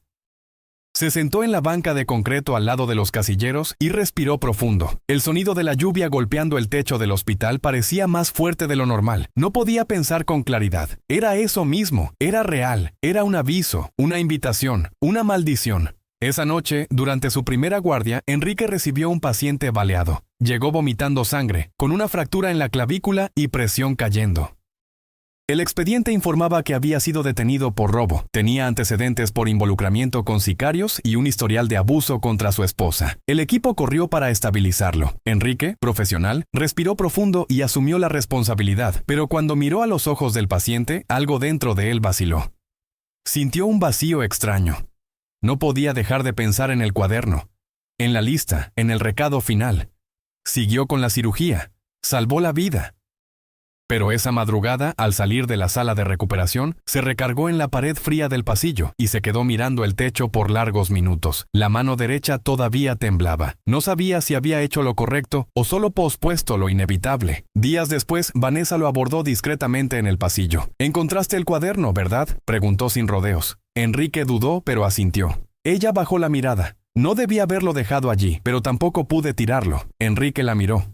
Se sentó en la banca de concreto al lado de los casilleros y respiró profundo. El sonido de la lluvia golpeando el techo del hospital parecía más fuerte de lo normal. No podía pensar con claridad. Era eso mismo, era real, era un aviso, una invitación, una maldición. Esa noche, durante su primera guardia, Enrique recibió un paciente baleado. Llegó vomitando sangre, con una fractura en la clavícula y presión cayendo. El expediente informaba que había sido detenido por robo, tenía antecedentes por involucramiento con sicarios y un historial de abuso contra su esposa. El equipo corrió para estabilizarlo. Enrique, profesional, respiró profundo y asumió la responsabilidad, pero cuando miró a los ojos del paciente, algo dentro de él vaciló. Sintió un vacío extraño. No podía dejar de pensar en el cuaderno, en la lista, en el recado final. Siguió con la cirugía. Salvó la vida. Pero esa madrugada, al salir de la sala de recuperación, se recargó en la pared fría del pasillo y se quedó mirando el techo por largos minutos. La mano derecha todavía temblaba. No sabía si había hecho lo correcto o solo pospuesto lo inevitable. Días después, Vanessa lo abordó discretamente en el pasillo. «¿Encontraste el cuaderno, verdad?», preguntó sin rodeos. Enrique dudó, pero asintió. Ella bajó la mirada. No debía haberlo dejado allí, pero tampoco pude tirarlo. Enrique la miró.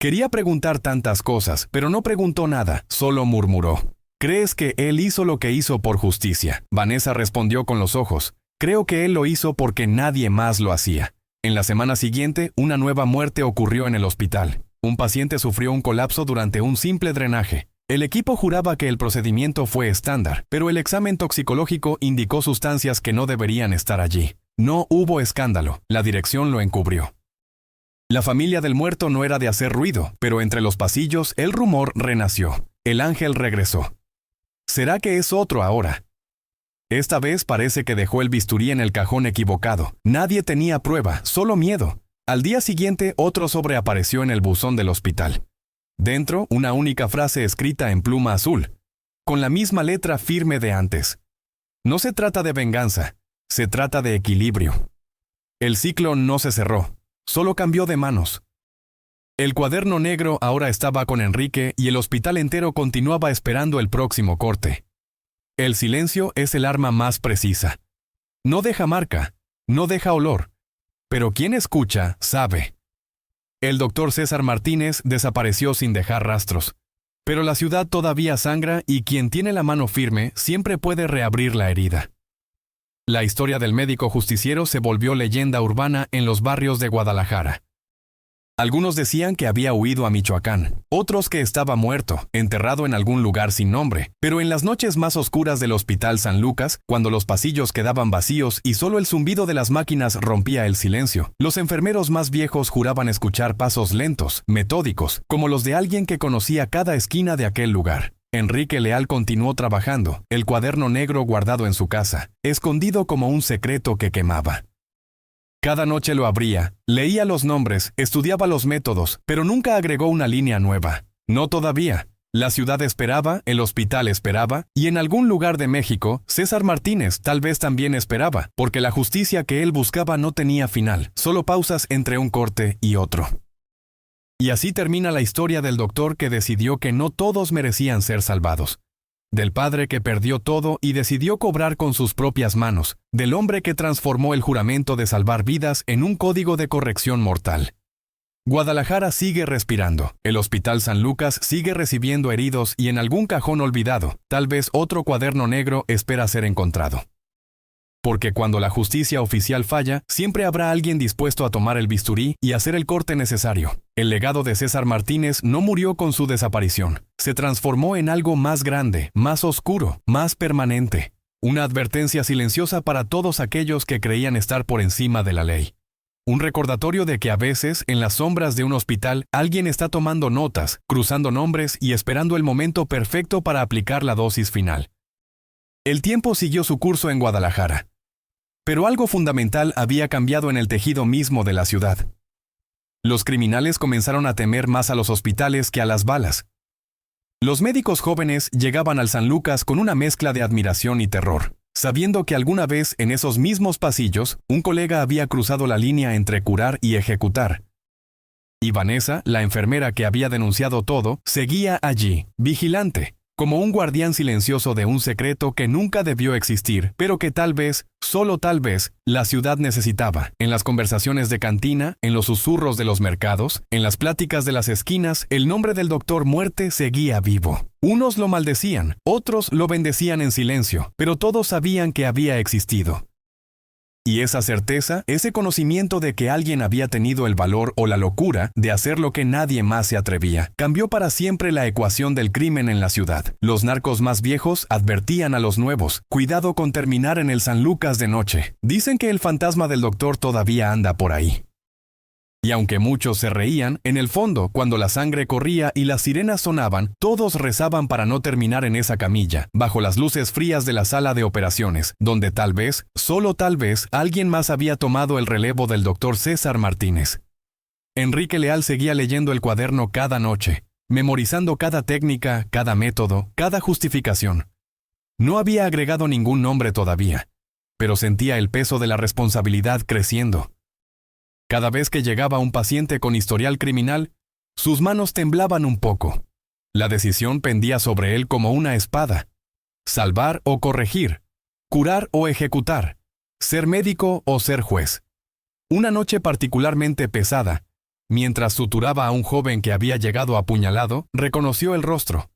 Quería preguntar tantas cosas, pero no preguntó nada, solo murmuró. «¿Crees que él hizo lo que hizo por justicia?». Vanessa respondió con los ojos. «Creo que él lo hizo porque nadie más lo hacía». En la semana siguiente, una nueva muerte ocurrió en el hospital. Un paciente sufrió un colapso durante un simple drenaje. El equipo juraba que el procedimiento fue estándar, pero el examen toxicológico indicó sustancias que no deberían estar allí. No hubo escándalo, la dirección lo encubrió. La familia del muerto no era de hacer ruido, pero entre los pasillos el rumor renació. El ángel regresó. ¿Será que es otro ahora? Esta vez parece que dejó el bisturí en el cajón equivocado. Nadie tenía prueba, solo miedo. Al día siguiente, otro sobre apareció en el buzón del hospital. Dentro, una única frase escrita en pluma azul, con la misma letra firme de antes. No se trata de venganza, se trata de equilibrio. El ciclo no se cerró, solo cambió de manos. El cuaderno negro ahora estaba con Enrique y el hospital entero continuaba esperando el próximo corte. El silencio es el arma más precisa. No deja marca, no deja olor, pero quien escucha sabe. El doctor César Martínez desapareció sin dejar rastros, pero la ciudad todavía sangra y quien tiene la mano firme siempre puede reabrir la herida. La historia del médico justiciero se volvió leyenda urbana en los barrios de Guadalajara. Algunos decían que había huido a Michoacán, otros que estaba muerto, enterrado en algún lugar sin nombre. Pero en las noches más oscuras del Hospital San Lucas, cuando los pasillos quedaban vacíos y solo el zumbido de las máquinas rompía el silencio, los enfermeros más viejos juraban escuchar pasos lentos, metódicos, como los de alguien que conocía cada esquina de aquel lugar. Enrique Leal continuó trabajando, el cuaderno negro guardado en su casa, escondido como un secreto que quemaba. Cada noche lo abría, leía los nombres, estudiaba los métodos, pero nunca agregó una línea nueva. No todavía. La ciudad esperaba, el hospital esperaba, y en algún lugar de México, César Martínez tal vez también esperaba, porque la justicia que él buscaba no tenía final, solo pausas entre un corte y otro. Y así termina la historia del doctor que decidió que no todos merecían ser salvados. Del padre que perdió todo y decidió cobrar con sus propias manos, del hombre que transformó el juramento de salvar vidas en un código de corrección mortal. Guadalajara sigue respirando, el Hospital San Lucas sigue recibiendo heridos y en algún cajón olvidado, tal vez otro cuaderno negro espera ser encontrado. Porque cuando la justicia oficial falla, siempre habrá alguien dispuesto a tomar el bisturí y hacer el corte necesario. El legado de César Martínez no murió con su desaparición. Se transformó en algo más grande, más oscuro, más permanente. Una advertencia silenciosa para todos aquellos que creían estar por encima de la ley. Un recordatorio de que a veces, en las sombras de un hospital, alguien está tomando notas, cruzando nombres y esperando el momento perfecto para aplicar la dosis final. El tiempo siguió su curso en Guadalajara. Pero algo fundamental había cambiado en el tejido mismo de la ciudad. Los criminales comenzaron a temer más a los hospitales que a las balas. Los médicos jóvenes llegaban al San Lucas con una mezcla de admiración y terror, sabiendo que alguna vez en esos mismos pasillos, un colega había cruzado la línea entre curar y ejecutar. Y Vanessa, la enfermera que había denunciado todo, seguía allí, vigilante, como un guardián silencioso de un secreto que nunca debió existir, pero que tal vez, solo tal vez, la ciudad necesitaba. En las conversaciones de cantina, en los susurros de los mercados, en las pláticas de las esquinas, el nombre del doctor Muerte seguía vivo. Unos lo maldecían, otros lo bendecían en silencio, pero todos sabían que había existido. Y esa certeza, ese conocimiento de que alguien había tenido el valor o la locura de hacer lo que nadie más se atrevía, cambió para siempre la ecuación del crimen en la ciudad. Los narcos más viejos advertían a los nuevos, cuidado con terminar en el San Lucas de noche. Dicen que el fantasma del doctor todavía anda por ahí. Y aunque muchos se reían, en el fondo, cuando la sangre corría y las sirenas sonaban, todos rezaban para no terminar en esa camilla, bajo las luces frías de la sala de operaciones, donde tal vez, solo tal vez, alguien más había tomado el relevo del doctor César Martínez. Enrique Leal seguía leyendo el cuaderno cada noche, memorizando cada técnica, cada método, cada justificación. No había agregado ningún nombre todavía, pero sentía el peso de la responsabilidad creciendo. Cada vez que llegaba un paciente con historial criminal, sus manos temblaban un poco. La decisión pendía sobre él como una espada. Salvar o corregir, curar o ejecutar, ser médico o ser juez. Una noche particularmente pesada, mientras suturaba a un joven que había llegado apuñalado, reconoció el rostro.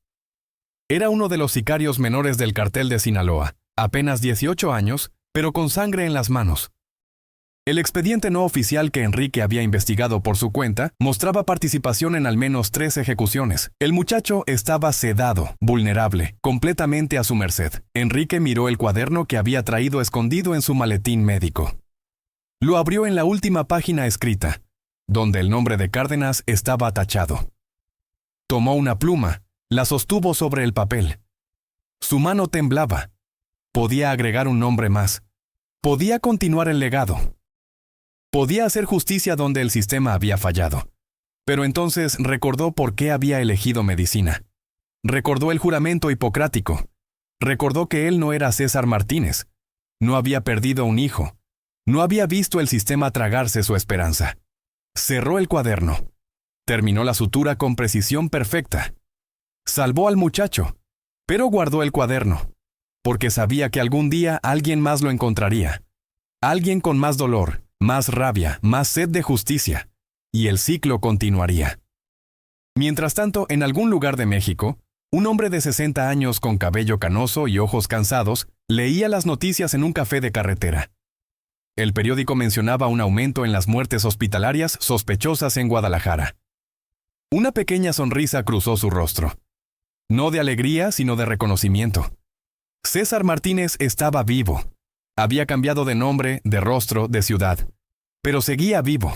Era uno de los sicarios menores del cartel de Sinaloa, apenas 18 años, pero con sangre en las manos. El expediente no oficial que Enrique había investigado por su cuenta mostraba participación en al menos 3 ejecuciones. El muchacho estaba sedado, vulnerable, completamente a su merced. Enrique miró el cuaderno que había traído escondido en su maletín médico. Lo abrió en la última página escrita, donde el nombre de Cárdenas estaba tachado. Tomó una pluma, la sostuvo sobre el papel. Su mano temblaba. Podía agregar un nombre más. Podía continuar el legado. Podía hacer justicia donde el sistema había fallado. Pero entonces recordó por qué había elegido medicina. Recordó el juramento hipocrático. Recordó que él no era César Martínez. No había perdido un hijo. No había visto el sistema tragarse su esperanza. Cerró el cuaderno. Terminó la sutura con precisión perfecta. Salvó al muchacho, pero guardó el cuaderno, porque sabía que algún día alguien más lo encontraría. Alguien con más dolor, más rabia, más sed de justicia, y el ciclo continuaría. Mientras tanto, en algún lugar de México, un hombre de 60 años con cabello canoso y ojos cansados leía las noticias en un café de carretera. El periódico mencionaba un aumento en las muertes hospitalarias sospechosas en Guadalajara. Una pequeña sonrisa cruzó su rostro. No de alegría, sino de reconocimiento. César Martínez estaba vivo. Había cambiado de nombre, de rostro, de ciudad, pero seguía vivo.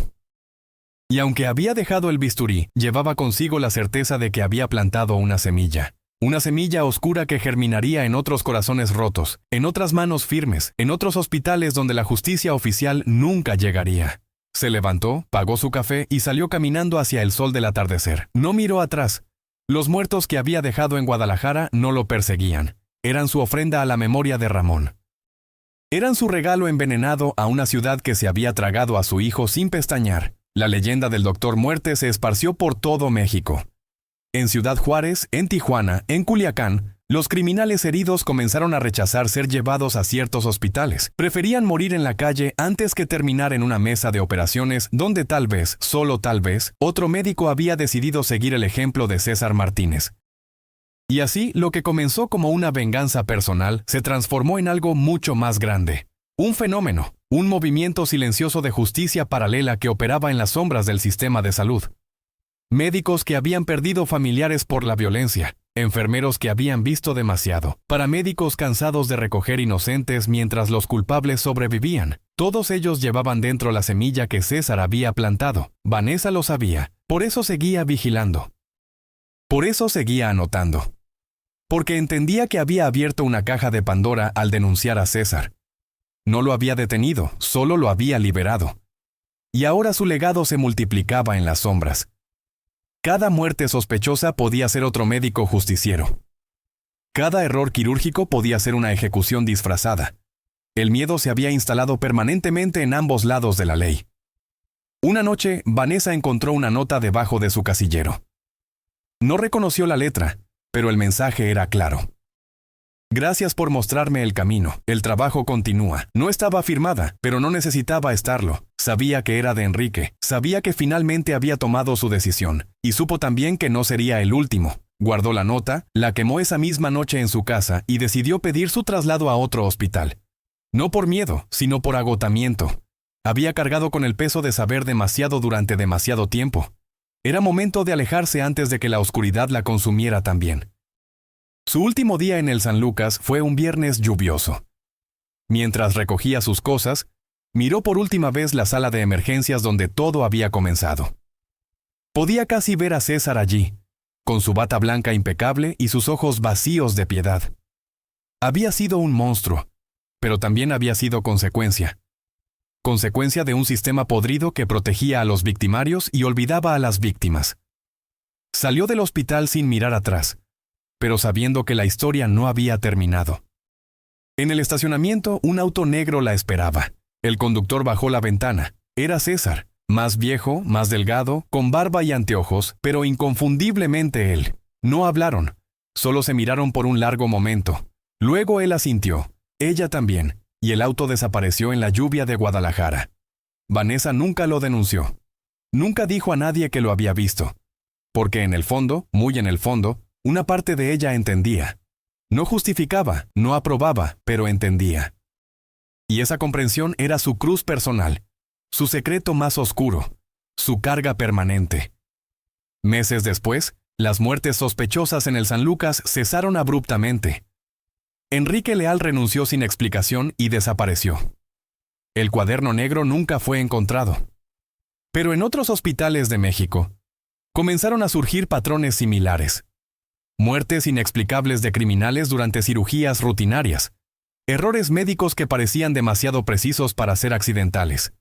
Y aunque había dejado el bisturí, llevaba consigo la certeza de que había plantado una semilla oscura que germinaría en otros corazones rotos, en otras manos firmes, en otros hospitales donde la justicia oficial nunca llegaría. Se levantó, pagó su café y salió caminando hacia el sol del atardecer. No miró atrás. Los muertos que había dejado en Guadalajara no lo perseguían. Eran su ofrenda a la memoria de Ramón. Eran su regalo envenenado a una ciudad que se había tragado a su hijo sin pestañear. La leyenda del Doctor Muerte se esparció por todo México. En Ciudad Juárez, en Tijuana, en Culiacán, los criminales heridos comenzaron a rechazar ser llevados a ciertos hospitales. Preferían morir en la calle antes que terminar en una mesa de operaciones donde tal vez, solo tal vez, otro médico había decidido seguir el ejemplo de César Martínez. Y así, lo que comenzó como una venganza personal se transformó en algo mucho más grande. Un fenómeno, un movimiento silencioso de justicia paralela que operaba en las sombras del sistema de salud. Médicos que habían perdido familiares por la violencia, enfermeros que habían visto demasiado, paramédicos cansados de recoger inocentes mientras los culpables sobrevivían. Todos ellos llevaban dentro la semilla que César había plantado. Vanessa lo sabía, por eso seguía vigilando. Por eso seguía anotando. Porque entendía que había abierto una caja de Pandora al denunciar a César. No lo había detenido, solo lo había liberado. Y ahora su legado se multiplicaba en las sombras. Cada muerte sospechosa podía ser otro médico justiciero. Cada error quirúrgico podía ser una ejecución disfrazada. El miedo se había instalado permanentemente en ambos lados de la ley. Una noche, Vanessa encontró una nota debajo de su casillero. No reconoció la letra, pero el mensaje era claro. Gracias por mostrarme el camino. El trabajo continúa. No estaba firmada, pero no necesitaba estarlo. Sabía que era de Enrique. Sabía que finalmente había tomado su decisión. Y supo también que no sería el último. Guardó la nota, la quemó esa misma noche en su casa y decidió pedir su traslado a otro hospital. No por miedo, sino por agotamiento. Había cargado con el peso de saber demasiado durante demasiado tiempo. Era momento de alejarse antes de que la oscuridad la consumiera también. Su último día en el San Lucas fue un viernes lluvioso. Mientras recogía sus cosas, miró por última vez la sala de emergencias donde todo había comenzado. Podía casi ver a César allí, con su bata blanca impecable y sus ojos vacíos de piedad. Había sido un monstruo, pero también había sido consecuencia. Consecuencia de un sistema podrido que protegía a los victimarios y olvidaba a las víctimas. Salió del hospital sin mirar atrás, pero sabiendo que la historia no había terminado. En el estacionamiento, un auto negro la esperaba. El conductor bajó la ventana. Era César, más viejo, más delgado, con barba y anteojos, pero inconfundiblemente él. No hablaron, solo se miraron por un largo momento. Luego él asintió, ella también, y el auto desapareció en la lluvia de Guadalajara. Vanessa nunca lo denunció. Nunca dijo a nadie que lo había visto. Porque en el fondo, muy en el fondo, una parte de ella entendía. No justificaba, no aprobaba, pero entendía. Y esa comprensión era su cruz personal, su secreto más oscuro, su carga permanente. Meses después, las muertes sospechosas en el San Lucas cesaron abruptamente. Enrique Leal renunció sin explicación y desapareció. El cuaderno negro nunca fue encontrado. Pero en otros hospitales de México, comenzaron a surgir patrones similares. Muertes inexplicables de criminales durante cirugías rutinarias. Errores médicos que parecían demasiado precisos para ser accidentales.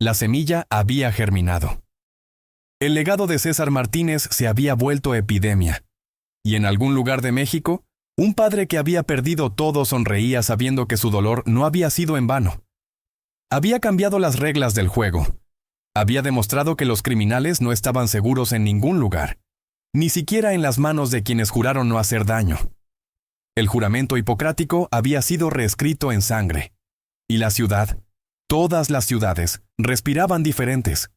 La semilla había germinado. El legado de César Martínez se había vuelto epidemia. Y en algún lugar de México, un padre que había perdido todo sonreía sabiendo que su dolor no había sido en vano. Había cambiado las reglas del juego. Había demostrado que los criminales no estaban seguros en ningún lugar, ni siquiera en las manos de quienes juraron no hacer daño. El juramento hipocrático había sido reescrito en sangre. Y la ciudad, todas las ciudades, respiraban diferentes.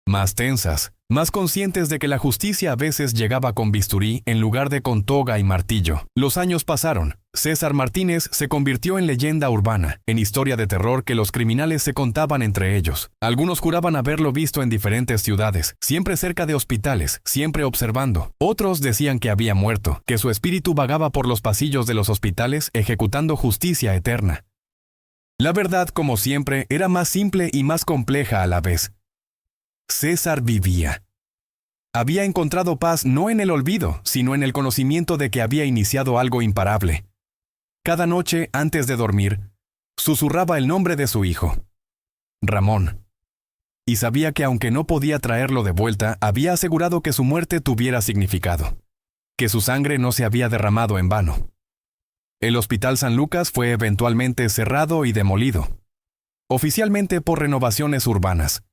Más tensas, más conscientes de que la justicia a veces llegaba con bisturí en lugar de con toga y martillo. Los años pasaron. César Martínez se convirtió en leyenda urbana, en historia de terror que los criminales se contaban entre ellos. Algunos juraban haberlo visto en diferentes ciudades, siempre cerca de hospitales, siempre observando. Otros decían que había muerto, que su espíritu vagaba por los pasillos de los hospitales ejecutando justicia eterna. La verdad, como siempre, era más simple y más compleja a la vez. César vivía. Había encontrado paz no en el olvido, sino en el conocimiento de que había iniciado algo imparable. Cada noche, antes de dormir, susurraba el nombre de su hijo, Ramón. Y sabía que aunque no podía traerlo de vuelta, había asegurado que su muerte tuviera significado, que su sangre no se había derramado en vano. El Hospital San Lucas fue eventualmente cerrado y demolido, oficialmente por renovaciones urbanas.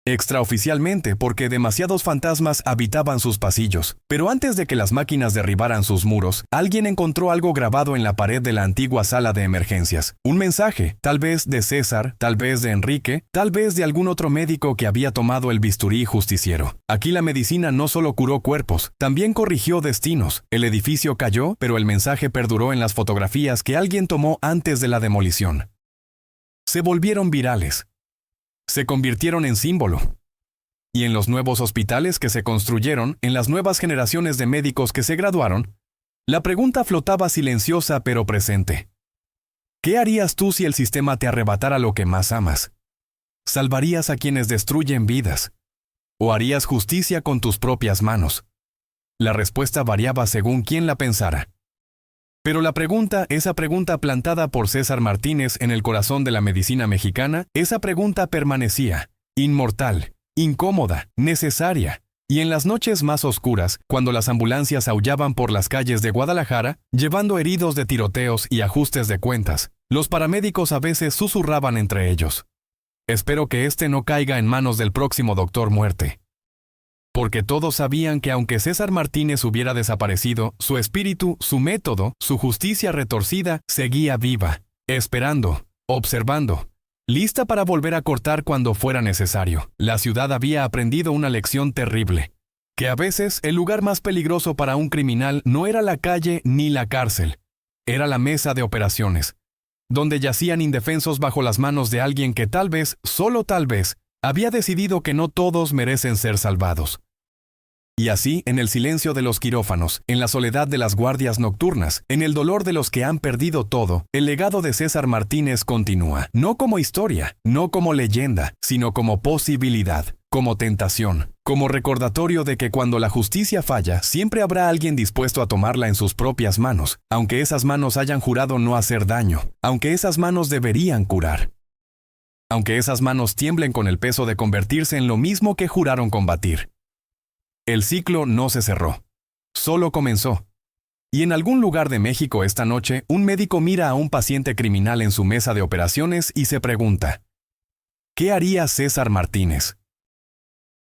Extraoficialmente porque demasiados fantasmas habitaban sus pasillos. Pero antes de que las máquinas derribaran sus muros, alguien encontró algo grabado en la pared de la antigua sala de emergencias. Un mensaje, tal vez de César, tal vez de Enrique, tal vez de algún otro médico que había tomado el bisturí justiciero. Aquí la medicina no solo curó cuerpos, también corrigió destinos. El edificio cayó, pero el mensaje perduró en las fotografías que alguien tomó antes de la demolición. Se volvieron virales. Se convirtieron en símbolo. Y en los nuevos hospitales que se construyeron, en las nuevas generaciones de médicos que se graduaron, la pregunta flotaba silenciosa pero presente. ¿Qué harías tú si el sistema te arrebatara lo que más amas? ¿Salvarías a quienes destruyen vidas? ¿O harías justicia con tus propias manos? La respuesta variaba según quién la pensara. Pero la pregunta, esa pregunta plantada por César Martínez en el corazón de la medicina mexicana, esa pregunta permanecía, inmortal, incómoda, necesaria. Y en las noches más oscuras, cuando las ambulancias aullaban por las calles de Guadalajara, llevando heridos de tiroteos y ajustes de cuentas, los paramédicos a veces susurraban entre ellos: espero que este no caiga en manos del próximo doctor muerte. Porque todos sabían que aunque César Martínez hubiera desaparecido, su espíritu, su método, su justicia retorcida, seguía viva, esperando, observando, lista para volver a cortar cuando fuera necesario. La ciudad había aprendido una lección terrible, que a veces el lugar más peligroso para un criminal no era la calle ni la cárcel, era la mesa de operaciones, donde yacían indefensos bajo las manos de alguien que tal vez, solo tal vez, había decidido que no todos merecen ser salvados. Y así, en el silencio de los quirófanos, en la soledad de las guardias nocturnas, en el dolor de los que han perdido todo, el legado de César Martínez continúa, no como historia, no como leyenda, sino como posibilidad, como tentación, como recordatorio de que cuando la justicia falla, siempre habrá alguien dispuesto a tomarla en sus propias manos, aunque esas manos hayan jurado no hacer daño, aunque esas manos deberían curar. Aunque esas manos tiemblen con el peso de convertirse en lo mismo que juraron combatir. El ciclo no se cerró, solo comenzó. Y en algún lugar de México esta noche, un médico mira a un paciente criminal en su mesa de operaciones y se pregunta: ¿qué haría César Martínez?